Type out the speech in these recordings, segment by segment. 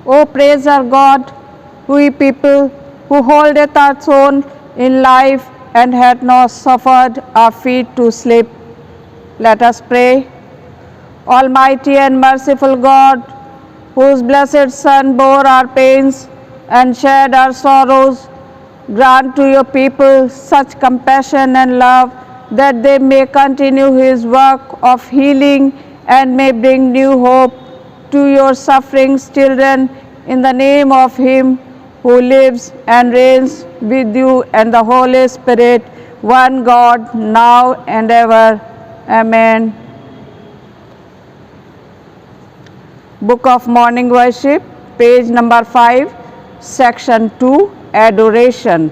O praise our God, we people who holdeth our throne in life and hath not suffered our feet to slip. Let us pray. Almighty and merciful God, whose blessed Son bore our pains and shared our sorrows, grant to your people such compassion and love that they may continue his work of healing and may bring new hope to your suffering children, in the name of him who lives and reigns with you and the Holy Spirit, one God, now and ever. Amen. Book of Morning Worship, page number 5, section 2, Adoration.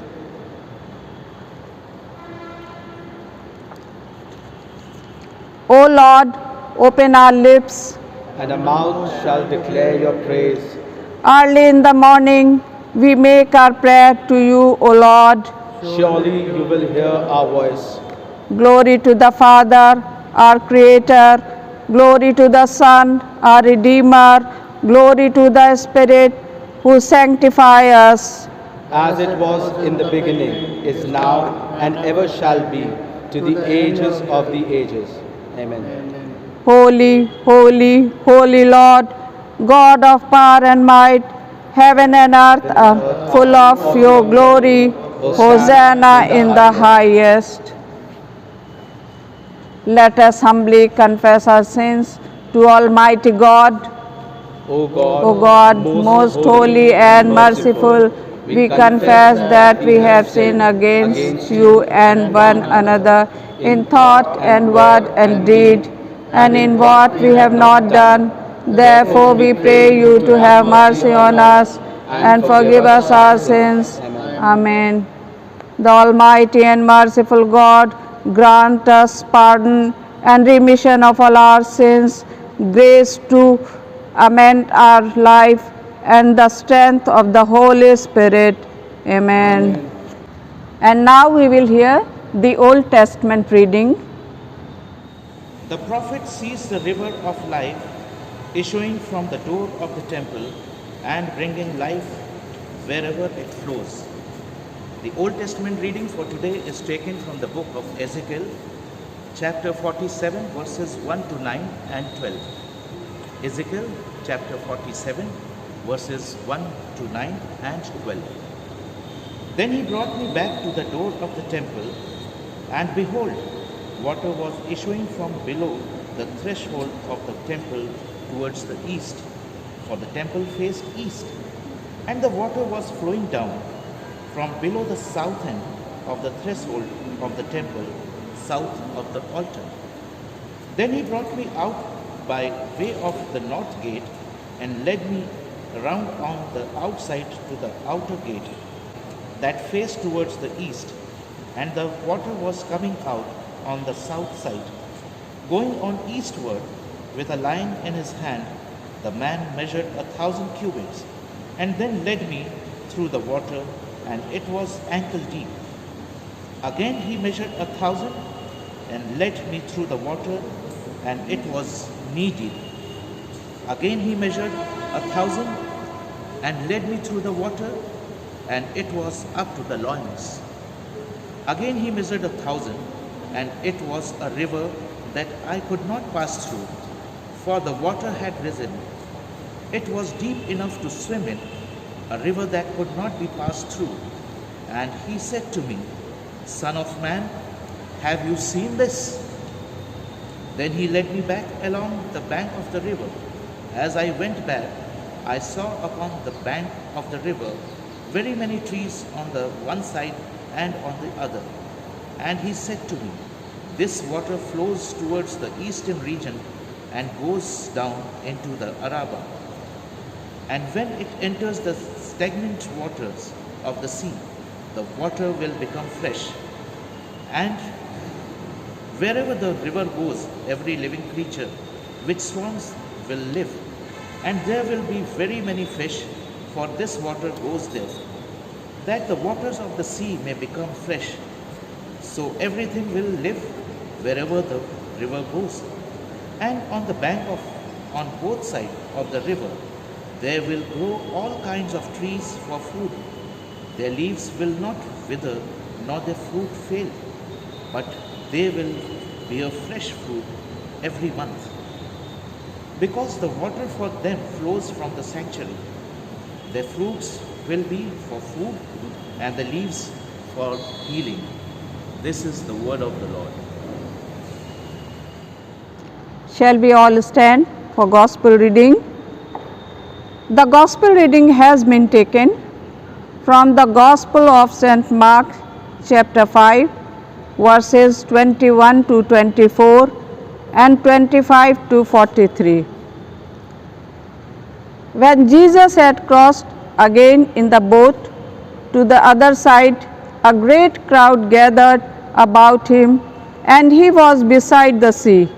O Lord, open our lips, and a mouth shall declare your praise. early in the morning we make our prayer to you, O Lord. Surely you will hear our voice. Glory to the Father, our Creator. Glory to the Son, our Redeemer. Glory to the Spirit, who sanctify us. As it was in the beginning, is now, and ever shall be, to the ages of the ages. Amen. Holy, holy, holy Lord, God of power and might, heaven and earth are full of your glory. Hosanna in the highest. Let us humbly confess our sins to Almighty God. O God, O God, most holy and merciful, we confess that we have sinned against you and one another in thought and word and deed, and in what we have not done. Therefore we pray you to have mercy on us and forgive us our sins. Amen. The Almighty and merciful God grant us pardon and remission of all our sins, grace to amend our life, and the strength of the Holy Spirit. Amen. And now we will hear the Old Testament reading. The prophet sees the river of life issuing from the door of the temple and bringing life wherever it flows. The Old Testament reading for today is taken from the book of Ezekiel, chapter 47, verses 1 to 9 and 12. Ezekiel, chapter 47, verses 1 to 9 and 12. Then he brought me back to the door of the temple, and behold, water was issuing from below the threshold of the temple towards the east, for the temple faced east, and the water was flowing down from below the south end of the threshold of the temple, south of the altar. Then he brought me out by way of the north gate and led me around on the outside to the outer gate that faced towards the east, and the water was coming out on the south side. Going on eastward with a line in his hand, the man measured 1,000 cubits, and then led me through the water, and it was ankle deep. Again he measured 1,000 and led me through the water, and it was knee deep. Again he measured 1,000 and led me through the water, and it was up to the loins. Again he measured 1,000, and it was a river that I could not pass through, for the water had risen. It was deep enough to swim in, a river that could not be passed through. And he said to me, Son of man, have you seen this? Then he led me back along the bank of the river. As I went back, I saw upon the bank of the river very many trees on the one side and on the other. And he said to me, This water flows towards the eastern region and goes down into the Arabah. And when it enters the stagnant waters of the sea, the water will become fresh. And wherever the river goes, every living creature which swims will live. And there will be very many fish, for this water goes there, that the waters of the sea may become fresh. So everything will live wherever the river goes. And on the bank on both sides of the river, There will grow all kinds of trees for food. Their leaves will not wither, nor their fruit fail, but they will bear fresh fruit every month. Because the water for them flows from the sanctuary, their fruits will be for food, and the leaves for healing. This is the word of the Lord. Shall we all stand for gospel reading? The gospel reading has been taken from the Gospel of St. Mark, chapter 5, verses 21 to 24 and 25 to 43. When Jesus had crossed again in the boat to the other side, a great crowd gathered about him, and he was beside the sea.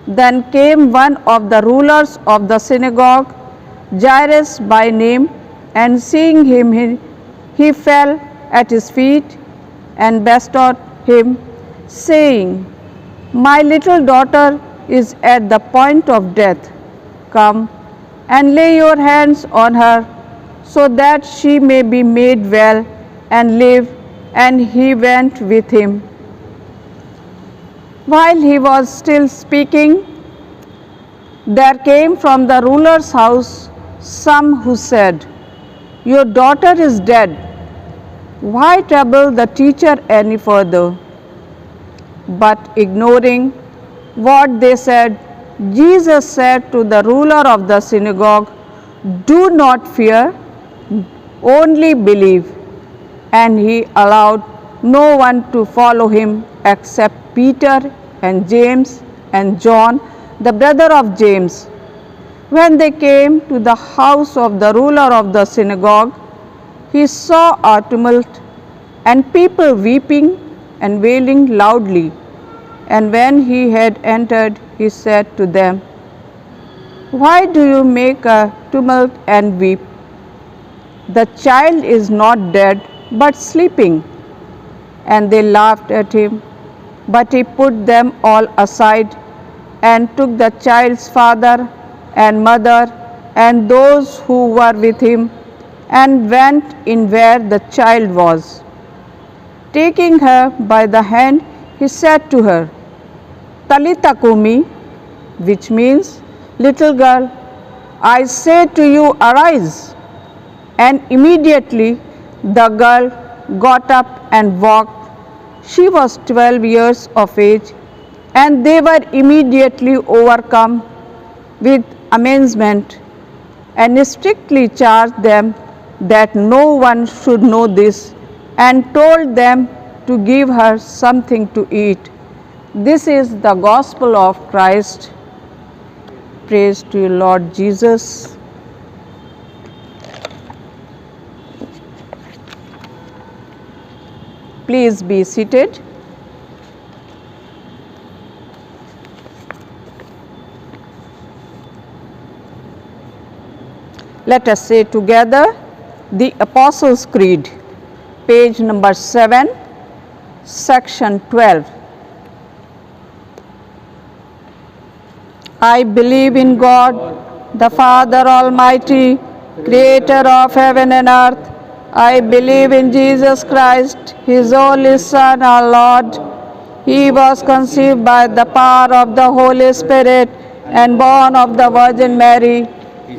Then came one of the rulers of the synagogue, Jairus by name, and seeing him, he fell at his feet and besought him, saying, "My little daughter is at the point of death. Come and lay your hands on her, so that she may be made well and live." And he went with him. While he was still speaking, there came from the ruler's house some who said, "Your daughter is dead. Why trouble the teacher any further?" But ignoring what they said, Jesus said to the ruler of the synagogue, "Do not fear, only believe." And he allowed no one to follow him except Peter and James and John, the brother of James. When they came to the house of the ruler of the synagogue, he saw a tumult and people weeping and wailing loudly. And when he had entered, he said to them, "Why do you make a tumult and weep? The child is not dead, but sleeping." And they laughed at him. But he put them all aside and took the child's father and mother and those who were with him and went in where the child was. Taking her by the hand, he said to her, "Talitha kumi," which means, "Little girl, I say to you, arise." And immediately the girl got up and walked. She was 12 years of age, and they were immediately overcome with amazement and strictly charged them that no one should know this, and told them to give her something to eat. This is the gospel of Christ. Praise to you, Lord Jesus. Please be seated. Let us say together the Apostles' Creed, page number 7, section 12. I believe in God, the Father Almighty, creator of heaven and earth. I believe in Jesus Christ, his only Son, our Lord. He was conceived by the power of the Holy Spirit and born of the Virgin Mary.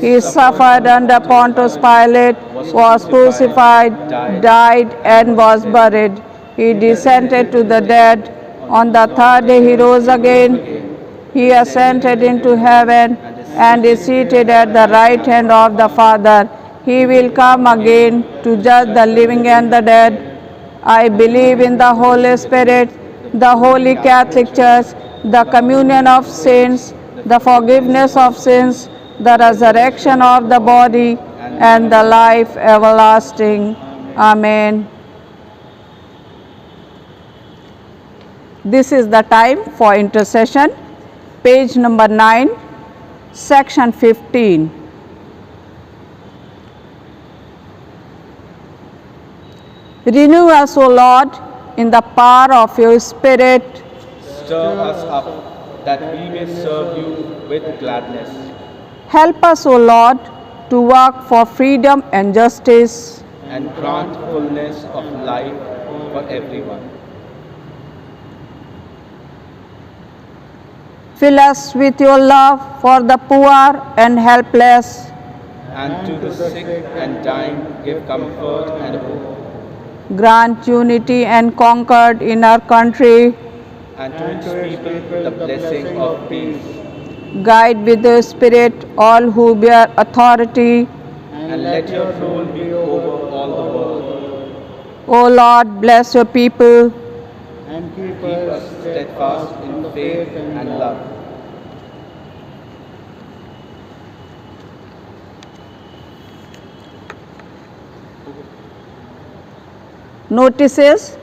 He suffered under Pontius Pilate, was crucified, died, and was buried. He descended to the dead. On the third day he rose again. He ascended into heaven and is seated at the right hand of the Father. He will come again to judge the living and the dead. I believe in the Holy Spirit, the Holy Catholic Church, the communion of saints, the forgiveness of sins, the resurrection of the body, and the life everlasting. Amen. This is the time for intercession. Page number 9, section 15. Renew us, O Lord, in the power of your Spirit. Stir us up, that we may serve you with gladness. Help us, O Lord, to work for freedom and justice. and grant fullness of life for everyone. Fill us with your love for the poor and helpless. And to the sick and dying give comfort and hope. Grant unity and concord in our country. And to its people the blessing of peace. Guide with the Spirit all who bear authority. And let your rule be over all the world. O Lord, bless your people. And keep us steadfast in faith and love. Notices: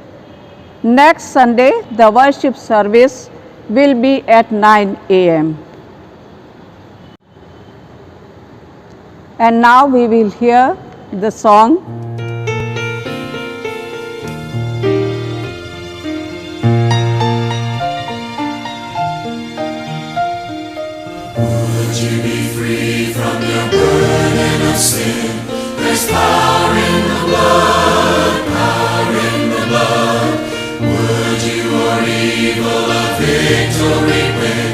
next Sunday the worship service will be at 9 a.m. And now we will hear the song. Would you be free from your burden of sin? There's power in the blood, power in the blood. Would you or evil a victory win?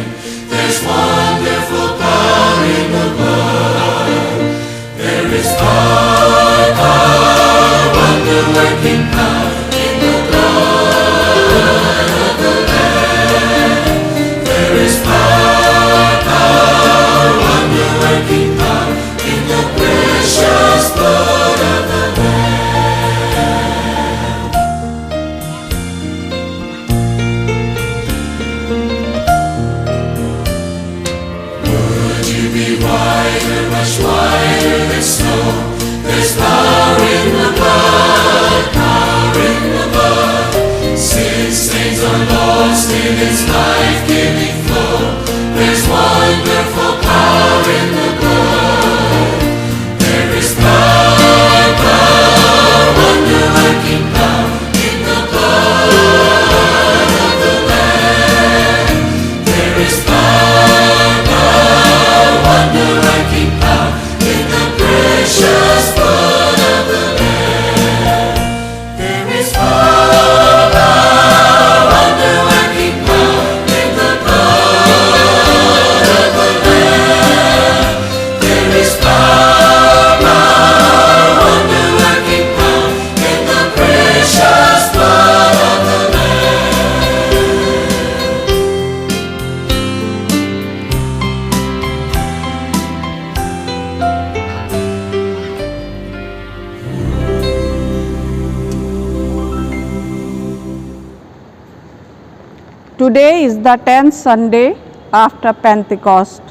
There's wonderful power in the blood. There is power, power, wonder-working power in the blood of the Lamb. There is power, power, wonder-working power in the precious blood of the Lamb. Would you be whiter, much whiter than snow? There's power in the blood, power in the blood. Sin stains are lost in its life-giving flow. There's wonderful power in the blood. There is power, power, wonder-working power in the blood of the Lamb. There is power, power, wonder-working power in the precious blood of the Lamb. There is power, power, wonder-working power in the blood of the Lamb. There is power, power, wonder-working power in the precious blood of the Today is the 10th Sunday after Pentecost.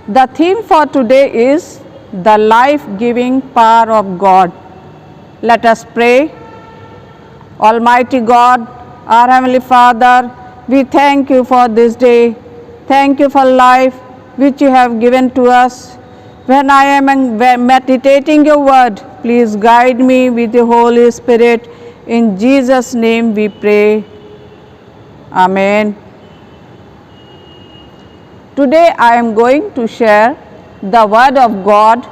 The theme for today is the life-giving power of God. Let us pray. Almighty God, our Heavenly Father, we thank you for this day. Thank you for life which you have given to us. When I am meditating your word, please guide me with the Holy Spirit. In Jesus' name we pray. Amen. Today I am going to share the word of God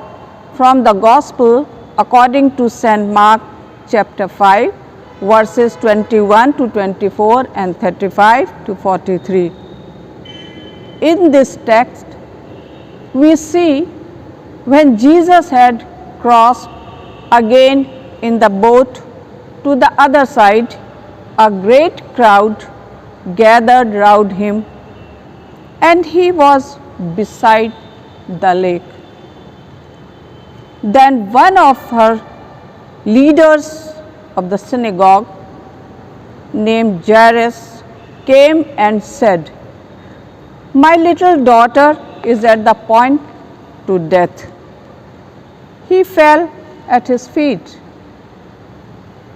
from the Gospel according to St. Mark chapter 5 verses 21 to 24 and 35 to 43. In this text we see when Jesus had crossed again in the boat to the other side, a great crowd gathered round him, and he was beside the lake. Then one of her leaders of the synagogue, named Jairus, came and said, "My little daughter is at the point to death." He fell at his feet.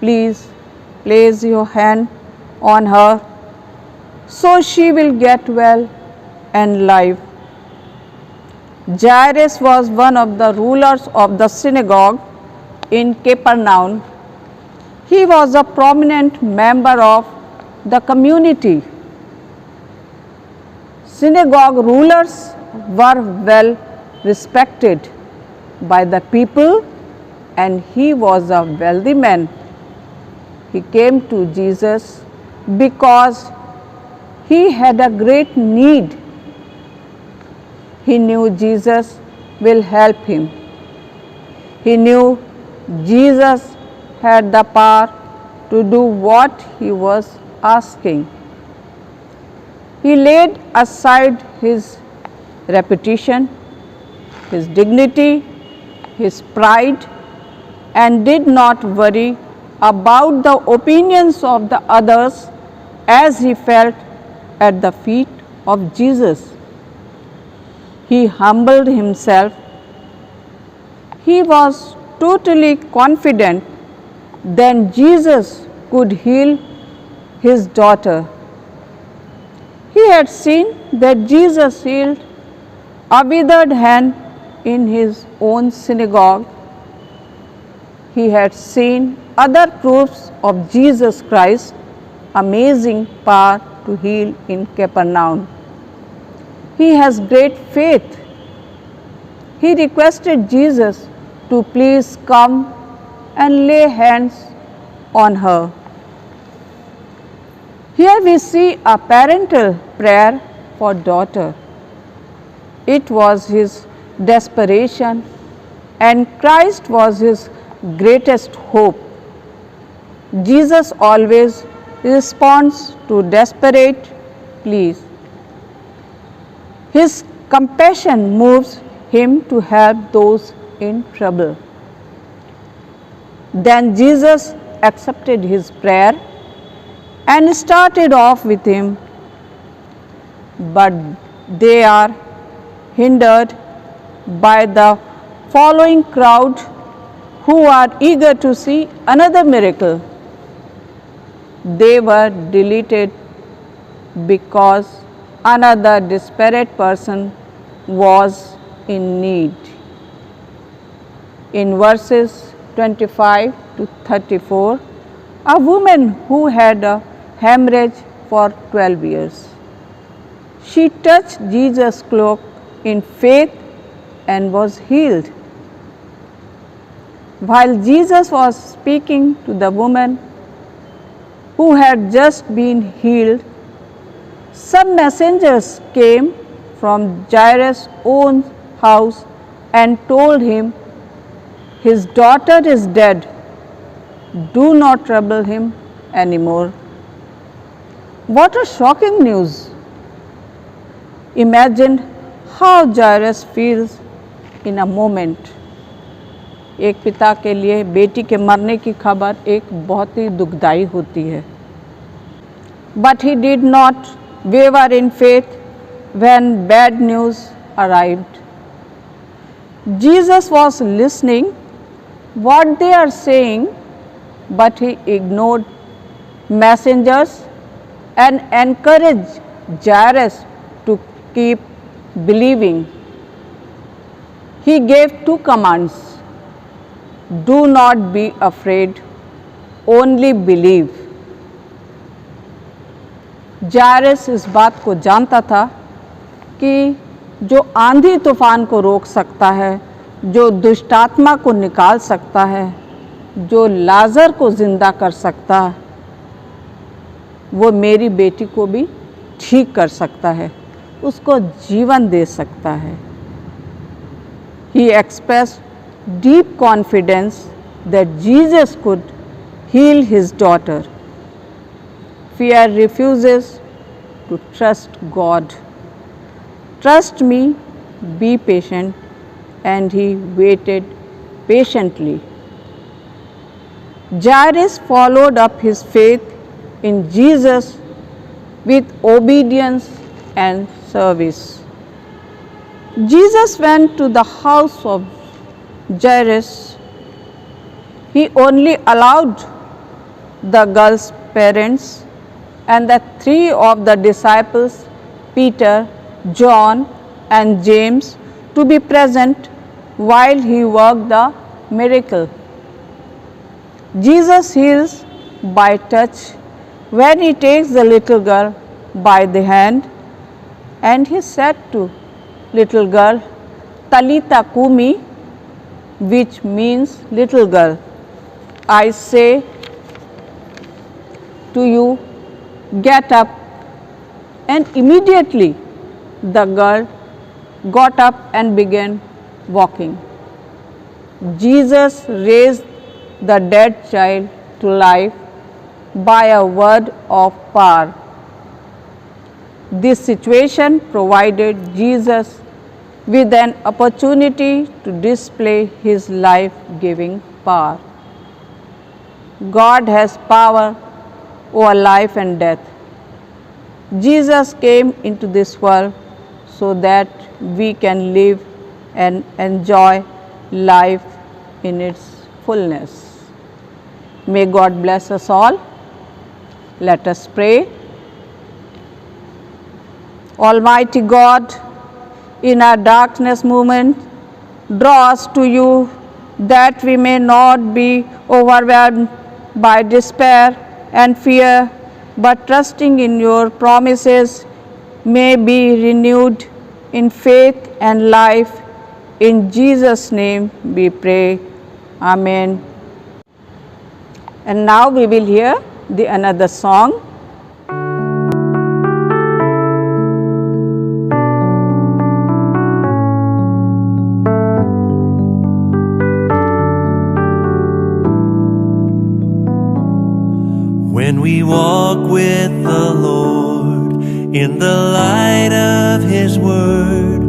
"Please place your hand on her, so she will get well and live." Jairus was one of the rulers of the synagogue in Capernaum. He was a prominent member of the community. Synagogue rulers were well respected. by the people, and he was a wealthy man. He came to Jesus because he had a great need. He knew Jesus will help him. He knew Jesus had the power to do what he was asking. He laid aside his reputation, his dignity, his pride, and did not worry about the opinions of the others as he felt at the feet of Jesus. He humbled himself. He was totally confident that Jesus could heal his daughter. He had seen that Jesus healed a withered hand in his own synagogue. He had seen other proofs of Jesus Christ's amazing power to heal in Capernaum. He has great faith. He requested Jesus to please come and lay hands on her. Here we see a parental prayer for daughter. It was his desperation, and Christ was his greatest hope. Jesus always responds to desperate pleas. His compassion moves him to help those in trouble. Then Jesus accepted his prayer and started off with him, but they are hindered by the following crowd who are eager to see another miracle. They were deleted because another desperate person was in need. In verses 25 to 34, a woman who had a hemorrhage for 12 years. She touched Jesus' cloak in faith and was healed. While Jesus was speaking to the woman who had just been healed, some messengers came from Jairus' own house and told him, "His daughter is dead. Do not trouble him anymore." What a shocking news! Imagine how Jairus feels in a moment. एक पिता के लिए बेटी के मरने की खबर एक बहुत ही दुखदाई होती है. But he did not waver in faith when bad news arrived. Jesus was listening what they are saying, but he ignored messengers and encouraged Jairus to keep believing. He gave two commands: do not be afraid, only believe. जायरस इस बात को जानता था कि जो आंधी तूफान को रोक सकता है, जो दुष्टात्मा को निकाल सकता है, जो लाजर को जिंदा कर सकता है, वो मेरी बेटी को भी ठीक कर सकता है, उसको जीवन दे सकता है. He expressed deep confidence that Jesus could heal his daughter. Fear refuses to trust God. Trust me, be patient, and he waited patiently. Jairus followed up his faith in Jesus with obedience and service. Jesus went to the house of Jairus. He only allowed the girl's parents and the three of the disciples, Peter, John, and James, to be present while he worked the miracle. Jesus heals by touch when he takes the little girl by the hand, and he said to little girl, Talitha Kumi, which means little girl. I say to you, get up. And immediately the girl got up and began walking. Jesus raised the dead child to life by a word of power. This situation provided Jesus with an opportunity to display his life-giving power. God has power over life and death. Jesus came into this world so that we can live and enjoy life in its fullness. May God bless us all. Let us pray. Almighty God, in our darkness moment, draw us to you that we may not be overwhelmed by despair and fear, but trusting in your promises may be renewed in faith and life. In Jesus' name we pray. Amen. And now we will hear another song. When we walk with the Lord in the light of His Word,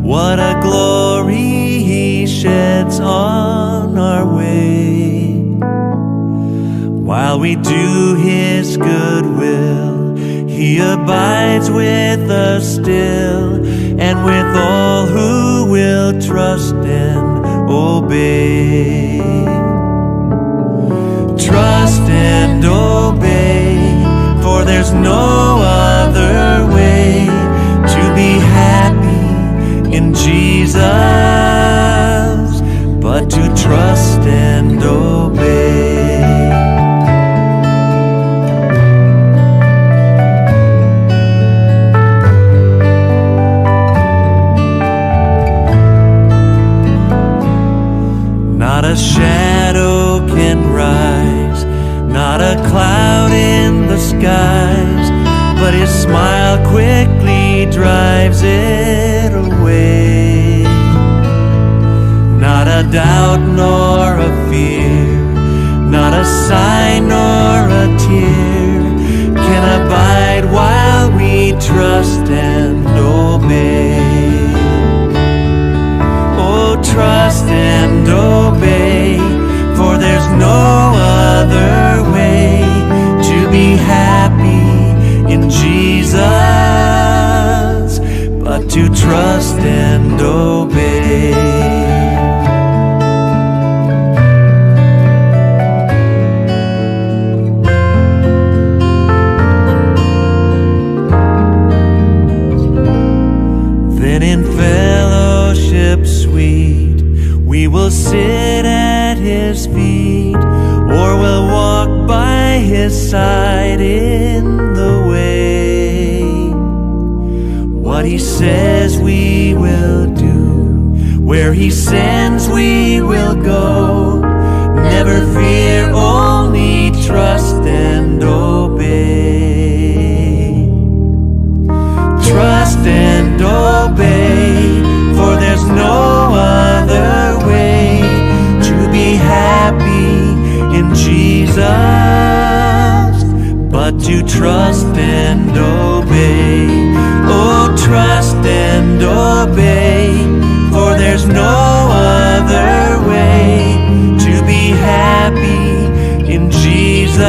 what a glory He sheds on our way. While we do His good will, He abides with us still, and with all who will trust and obey. Trust and obey, for there's no other way to be happy in Jesus but to trust and obey. Not a shadow can rise, not a cloud in the skies, but His smile quickly drives it away. Not a doubt nor a fear, not a sign nor a tear can abide while we trust and obey. Oh, trust and obey, for there's no other way to be happy in Jesus but to trust and obey. Then in fellowship sweet we will sit at His feet, or we'll walk by His side in the way. What He says we will do, where He sends we will go. Never fear, only trust and obey. Trust and obey, for there's no other way to be happy in Jesus but to trust and obey. Oh, trust and obey, for there's no other way to be happy in Jesus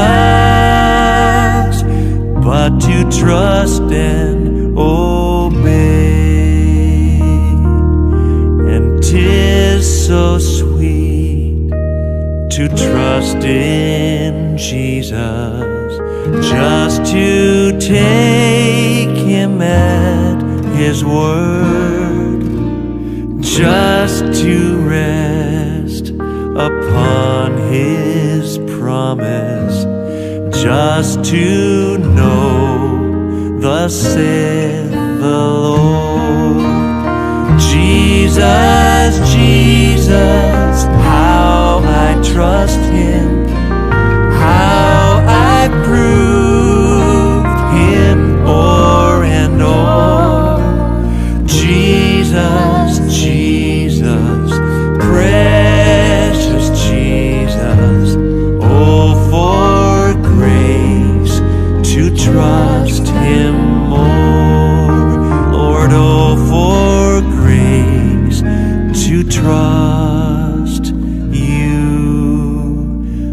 but to trust and obey. And 'tis so sweet to trust in Jesus, just to take Him at His word, just to rest upon His promise, just to know thus saith the Lord. Jesus, Jesus, I trust Him, how I proved Him o'er and o'er. Jesus, Jesus, precious Jesus, oh, for grace to trust Him more. Lord, oh, for grace to trust You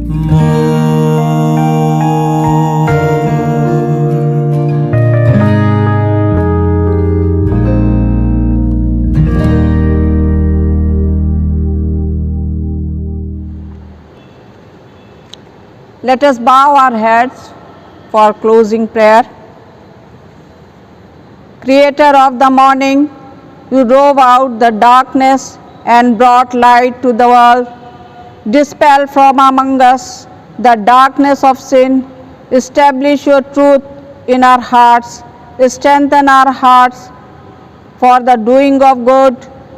more. Let us bow our heads for closing prayer. Creator of the morning, you drove out the darkness and brought light to the world. Dispel from among us the darkness of sin. Establish your truth in our hearts. Strengthen our hearts for the doing of good,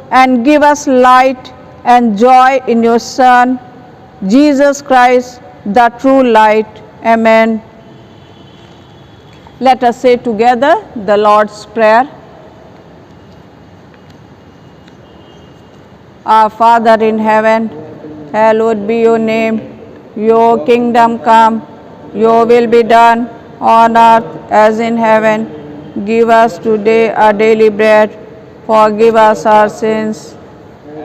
and give us light and joy in your Son, Jesus Christ, the true light. Amen. Let us say together the Lord's Prayer. Our Father in heaven, hallowed be your name. Your kingdom come, your will be done on earth as in heaven. Give us today our daily bread. Forgive us our sins,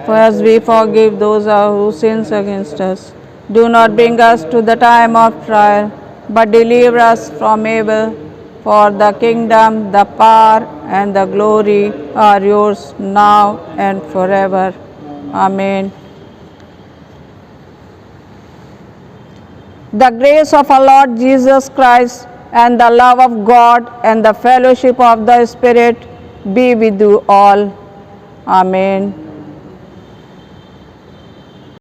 as we forgive those who sin against us. Do not bring us to the time of trial, but deliver us from evil. For the kingdom, the power, and the glory are yours now and forever. Amen. The grace of our Lord Jesus Christ and the love of God and the fellowship of the Spirit be with you all. Amen.